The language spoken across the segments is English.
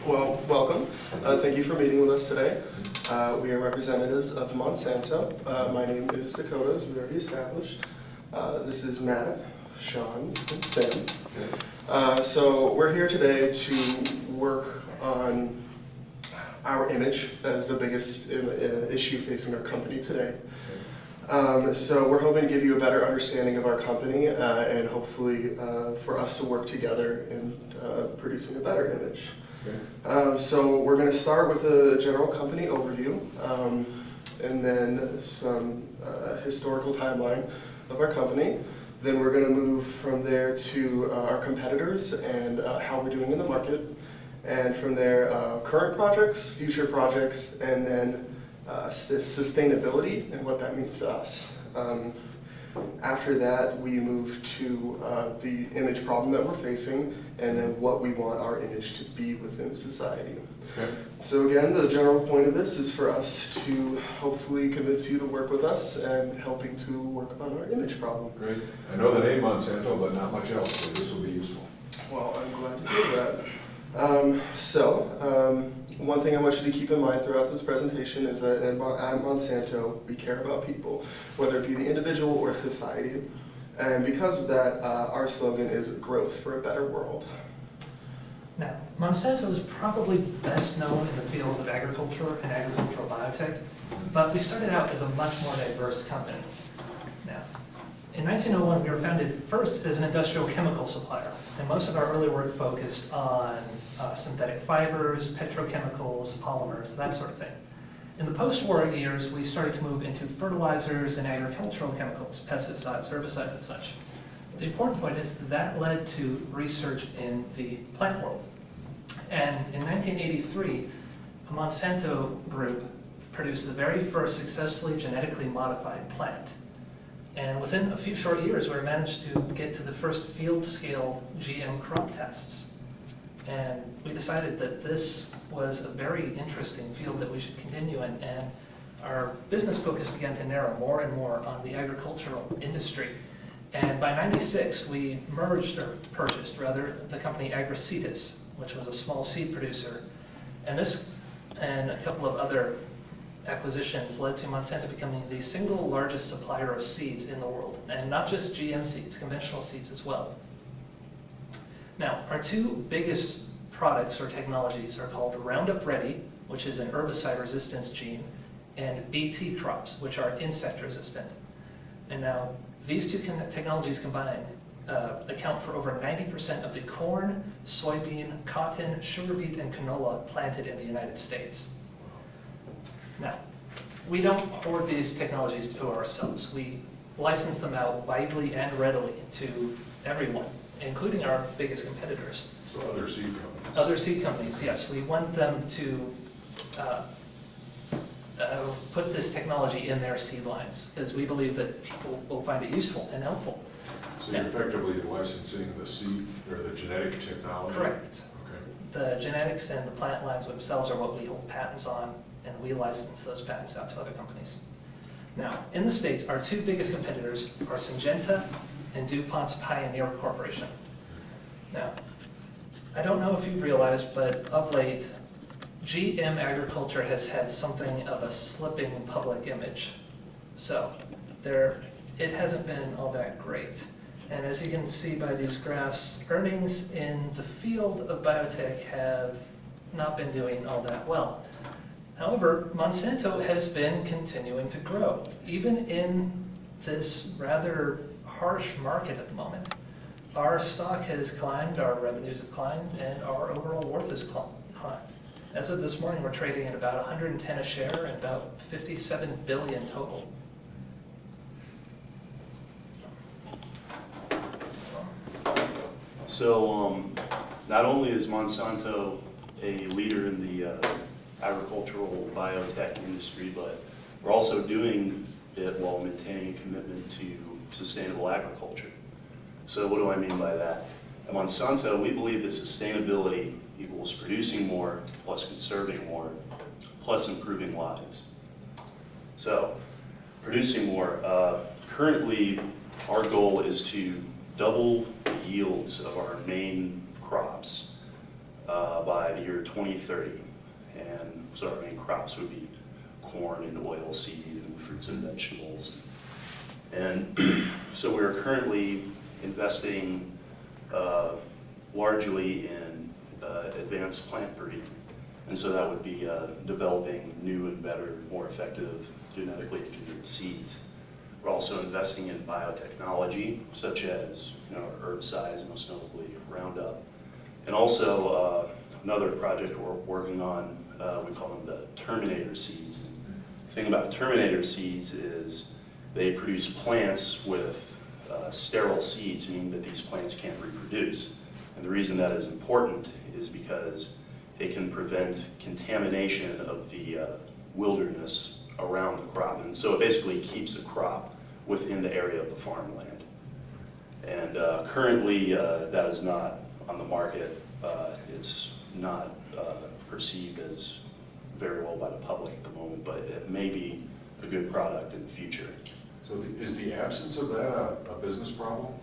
Well, welcome. Thank you for meeting with us today. We are representatives of Monsanto. My name is Dakota, as we already established. This is Matt, Sean, and Sam. So we're here today to work on our image. That is the biggest issue facing our company today. So we're hoping to give you a better understanding of our company and hopefully for us to work together in producing a better image. So we're going to start with a general company overview and then some historical timeline of our company. Then we're going to move from there to our competitors and how we're doing in the market. And from there, current projects, future projects, and then sustainability and what that means to us. After that, we move to the image problem that we're facing and then what we want our image to be within society. Okay. So again, the general point of this is for us to hopefully convince you to work with us and helping to work on our image problem. Great. I know the name Monsanto, but not much else, so this will be useful. Well, I'm glad to hear that. One thing I want you to keep in mind throughout this presentation is that at Monsanto, we care about people, whether it be the individual or society. And because of that, our slogan is growth for a better world. Now, Monsanto is probably best known in the field of agriculture and agricultural biotech, but we started out as a much more diverse company. Now, in 1901, we were founded first as an industrial chemical supplier, and most of our early work focused on synthetic fibers, petrochemicals, polymers, that sort of thing. In the post-war years, we started to move into fertilizers and agricultural chemicals, pesticides, herbicides, and such. The important point is that led to research in the plant world. And in 1983, a Monsanto group produced the very first successfully genetically modified plant. And within a few short years, we managed to get to the first field-scale GM crop tests. And we decided that this was a very interesting field that we should continue in, and our business focus began to narrow more and more on the agricultural industry. And by '96, we purchased the company Agrecetus, which was a small seed producer. And this and a couple of other acquisitions led to Monsanto becoming the single largest supplier of seeds in the world, and not just GM seeds, conventional seeds as well. Now, our two biggest products or technologies are called Roundup Ready, which is an herbicide resistance gene, and BT crops, which are insect resistant. And now, these two technologies combined account for over 90% of the corn, soybean, cotton, sugar beet, and canola planted in the United States. Now, we don't hoard these technologies to ourselves. We license them out widely and readily to everyone, including our biggest competitors. So other seed companies. Other seed companies, yes. We want them to put this technology in their seed lines because we believe that people will find it useful and helpful. So you're effectively licensing the seed or the genetic technology? Correct. Okay. The genetics and the plant lines themselves are what we hold patents on, and we license those patents out to other companies. Now, in the States, our two biggest competitors are Syngenta and DuPont's Pioneer Corporation. Now, I don't know if you've realized, but of late, GM agriculture has had something of a slipping public image. So, it hasn't been all that great. And as you can see by these graphs, earnings in the field of biotech have not been doing all that well. However, Monsanto has been continuing to grow, even in this rather harsh market at the moment. Our stock has climbed, our revenues have climbed, and our overall worth has climbed. As of this morning, we're trading at about 110 a share and about 57 billion total. So not only is Monsanto a leader in the agricultural biotech industry, but we're also doing it while maintaining a commitment to sustainable agriculture. So what do I mean by that? At Monsanto, we believe that sustainability equals producing more, plus conserving more, plus improving lives. So, producing more. Currently, our goal is to double yields of our main crops by the year 2030. And so our main crops would be corn and oilseed and fruits and vegetables. And so we're currently investing largely in advanced plant breeding. And so that would be developing new and better, more effective genetically engineered seeds. We're also investing in biotechnology, such as herbicides, most notably Roundup. And also another project we're working on, we call them the Terminator seeds. The thing about Terminator seeds is they produce plants with sterile seeds, meaning that these plants can't reproduce. And the reason that is important is because it can prevent contamination of the wilderness around the crop. And so it basically keeps the crop within the area of the farmland. And currently that is not on the market. It's not perceived as very well by the public at the moment, but it may be a good product in the future. So is the absence of that a business problem?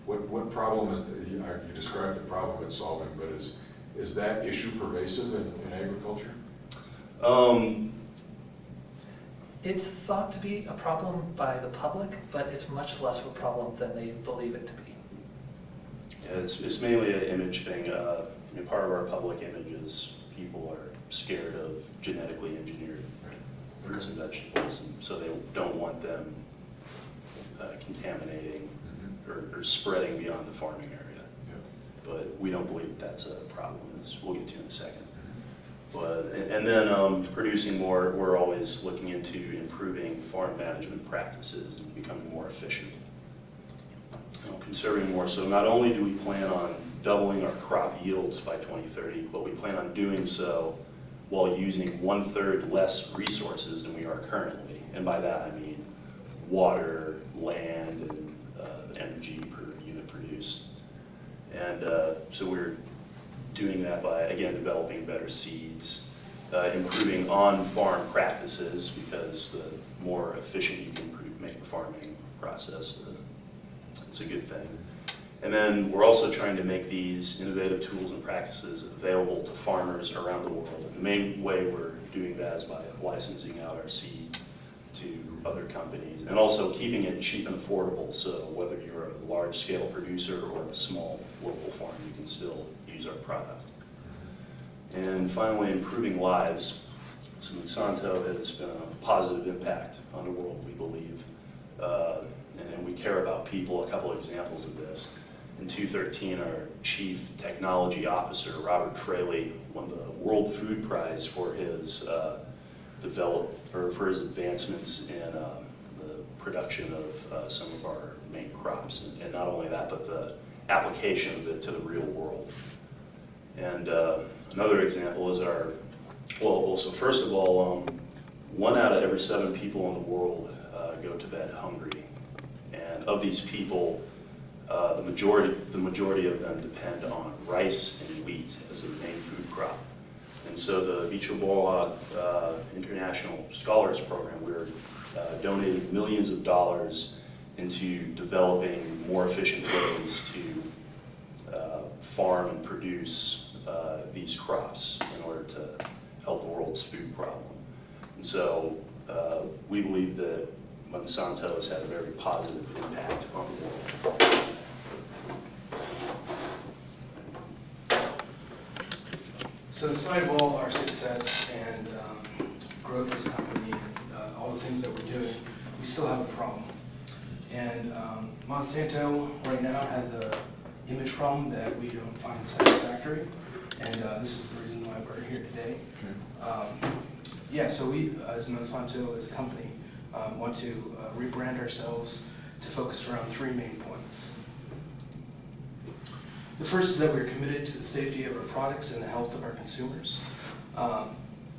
What problem is, you described the problem it's solving, but is that issue pervasive in agriculture? It's thought to be a problem by the public, but it's much less of a problem than they believe it to be. Yeah, it's mainly an image thing. Part of our public image is people are scared of genetically engineered fruits and vegetables, and so they don't want them contaminating or spreading beyond the farming area. Yeah. But we don't believe that's a problem, as we'll get to in a second. But, and then producing more, we're always looking into improving farm management practices and becoming more efficient. Conserving more. So not only do we plan on doubling our crop yields by 2030, but we plan on doing so while using 1/3 less resources than we are currently. And by that I mean water, land, and energy per unit produced. And so we're doing that by, again, developing better seeds, improving on-farm practices, because the more efficient you can make the farming process, it's a good thing. And then we're also trying to make these innovative tools and practices available to farmers around the world. And the main way we're doing that is by licensing out our seed to other companies, and also keeping it cheap and affordable, so whether you're a large-scale producer or a small local farm, you can still use our product. And finally, improving lives. So Monsanto has been a positive impact on the world, we believe, and we care about people. A couple examples of this. In 2013, our chief technology officer, Robert Fraley, won the World Food Prize for his for his advancements in the production of some of our main crops, and not only that, but the application of it to the real world. And another example is so first of all, 1 out of every 7 people in the world go to bed hungry, and of these people, the majority of them depend on rice and wheat as their main food crop. And so the Beach-Obola International Scholars Program, we're donating millions of dollars into developing more efficient ways to farm and produce these crops in order to help the world's food problem. And so we believe that Monsanto has had a very positive impact on the world. So in spite of all our success and growth as a company, and all the things that we're doing, we still have a problem. And Monsanto right now has an image problem that we don't find satisfactory, and this is the reason why we're here today. So we, as Monsanto, as a company, want to rebrand ourselves to focus around 3 main points. The first is that we're committed to the safety of our products and the health of our consumers.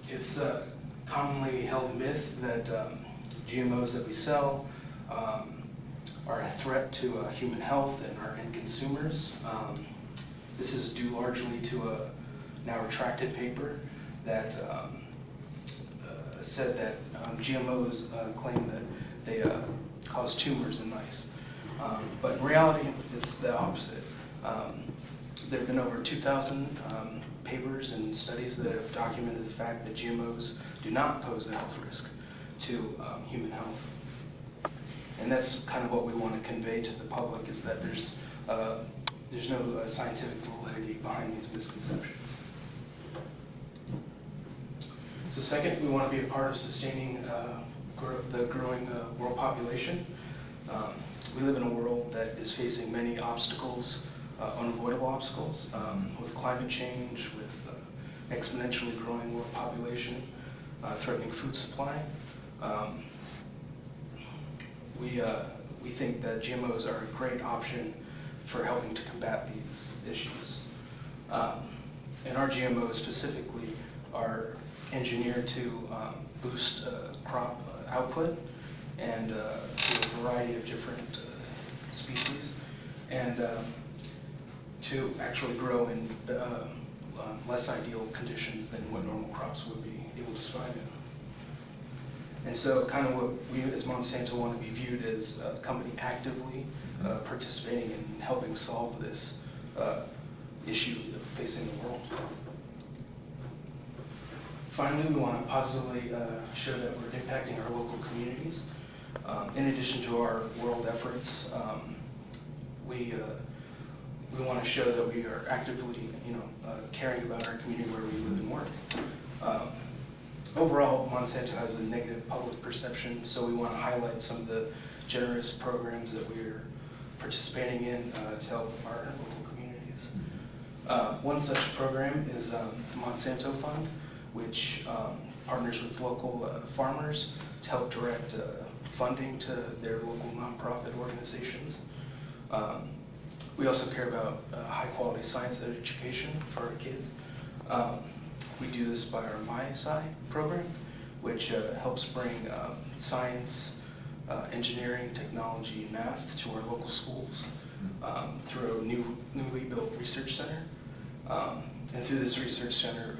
It's a commonly held myth that GMOs that we sell are a threat to human health and our end consumers. This is due largely to a now retracted paper that said that GMOs claim that they cause tumors in mice. But in reality, it's the opposite. There have been over 2,000 papers and studies that have documented the fact that GMOs do not pose a health risk to human health. And that's kind of what we want to convey to the public, is that there's no scientific validity behind these misconceptions. So second, we want to be a part of sustaining the growing world population. We live in a world that is facing many obstacles, unavoidable obstacles, with climate change, with exponentially growing world population, threatening food supply. We think that GMOs are a great option for helping to combat these issues. And our GMOs specifically are engineered to boost crop output and to a variety of different species, and to actually grow in less ideal conditions than what normal crops would be able to survive in. And so kind of what we as Monsanto want to be viewed as a company actively participating in helping solve this issue facing the world. Finally, we want to positively show that we're impacting our local communities. In addition to our world efforts, we want to show that we are actively, caring about our community where we live and work. Overall, Monsanto has a negative public perception, so we want to highlight some of the generous programs that we're participating in to help our local communities. One such program is the Monsanto Fund, which partners with local farmers to help direct funding to their local nonprofit organizations. We also care about high-quality science education for our kids. We do this by our MySci program, which helps bring science, engineering, technology, math to our local schools through a newly built research center. And through this research center,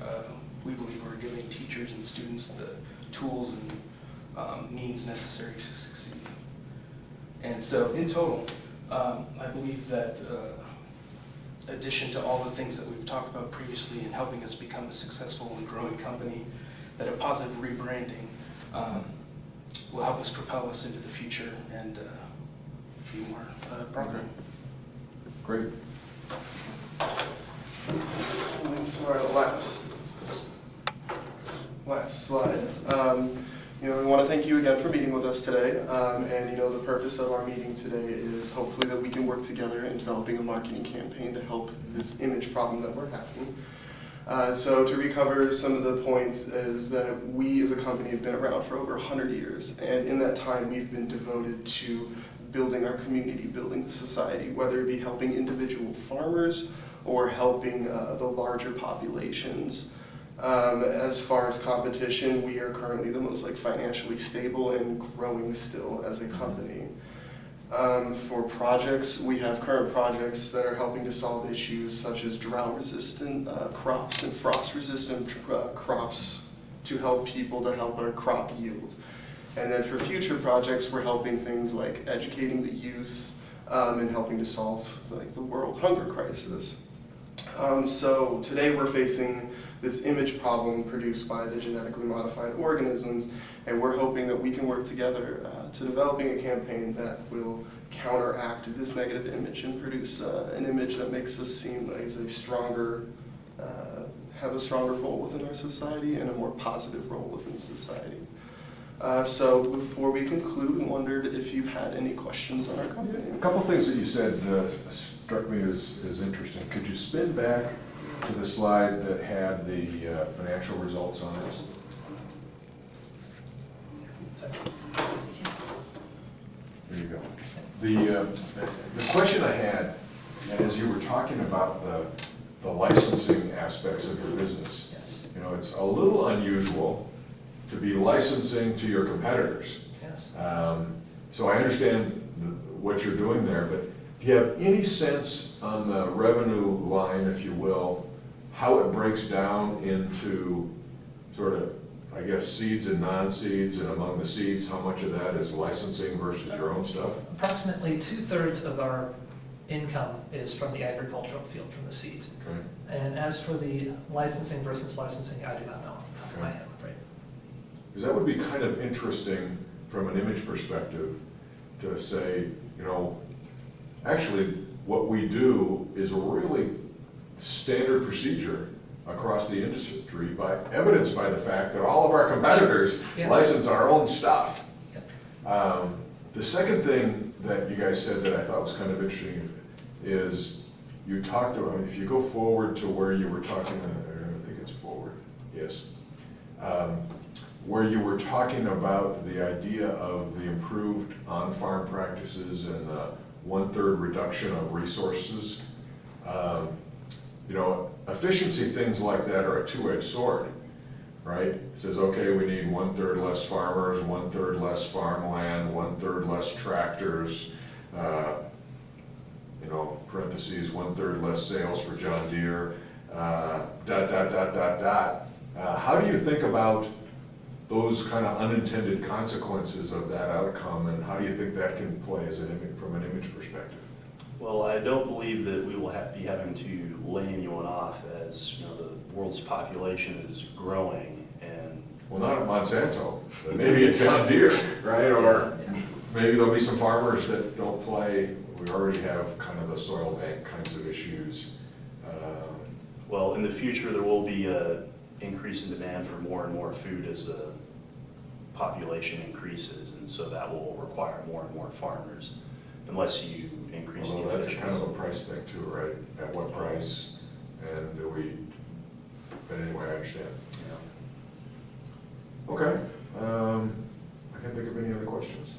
we believe we're giving teachers and students the tools and means necessary to succeed. And so in total, I believe that addition to all the things that we've talked about previously in helping us become a successful and growing company, that a positive rebranding will help us propel us into the future and be more profitable. Great. This is our last slide. We want to thank you again for meeting with us today. And the purpose of our meeting today is hopefully that we can work together in developing a marketing campaign to help this image problem that we're having. So to recover some of the points is that we as a company have been around for over 100 years. And in that time, we've been devoted to building our community, building the society, whether it be helping individual farmers or helping the larger populations. As far as competition, we are currently the most financially stable and growing still as a company. For projects, we have current projects that are helping to solve issues such as drought-resistant crops and frost-resistant crops to help people to help our crop yield. And then for future projects, we're helping things like educating the youth and helping to solve the world hunger crisis. So today we're facing this image problem produced by the genetically modified organisms, and we're hoping that we can work together to developing a campaign that will counteract this negative image and produce an image that makes us seem as a stronger, have a stronger role within our society and a more positive role within society. So before we conclude, we wondered if you had any questions on our company. A couple things that you said struck me as interesting. Could you spin back to the slide that had the financial results on this? There you go. The question I had, and as you were talking about the licensing aspects of your business, Yes. it's a little unusual to be licensing to your competitors. Yes. So I understand what you're doing there, but do you have any sense on the revenue line, if you will, how it breaks down into sort of, I guess, seeds and non-seeds, and among the seeds, how much of that is licensing versus your own stuff? Approximately 2/3 of our income is from the agricultural field, from the seeds. Okay. And as for the licensing versus licensing, I do not know off the top of my Okay. head, I'm afraid. Because that would be kind of interesting from an image perspective to say, you know, actually, what we do is a really standard procedure across the industry, evidenced by the fact that all of our competitors Yes. license our own stuff. Yep. The second thing that you guys said that I thought was kind of interesting is you talked about, if you go forward to where you were talking, I think it's forward, yes. Where you were talking about the idea of the improved on-farm practices and the 1/3 reduction of resources. You know, efficiency things like that are a two-edged sword, right? It says, okay, we need 1/3 less farmers, 1/3 less farmland, 1/3 less tractors, you know, parentheses, 1/3 less sales for John Deere, dot, dot, dot, dot, dot. How do you think about those kind of unintended consequences of that outcome, and how do you think that can play as an image, from an image perspective? Well, I don't believe that we will be having to lay anyone off, as, you know, the world's population is growing, and Well, not at Monsanto, but maybe at John Deere, right? Or maybe there'll be some farmers that don't play. We already have kind of the soil bank kinds of issues. well, in the future, there will be a increase in demand for more and more food as the population increases, and so that will require more and more farmers, unless you increase the Although that's efficiency. kind of a price thing too, right? At what price, and do we, but anyway, I understand. Yeah. Okay, I can't think of any other questions.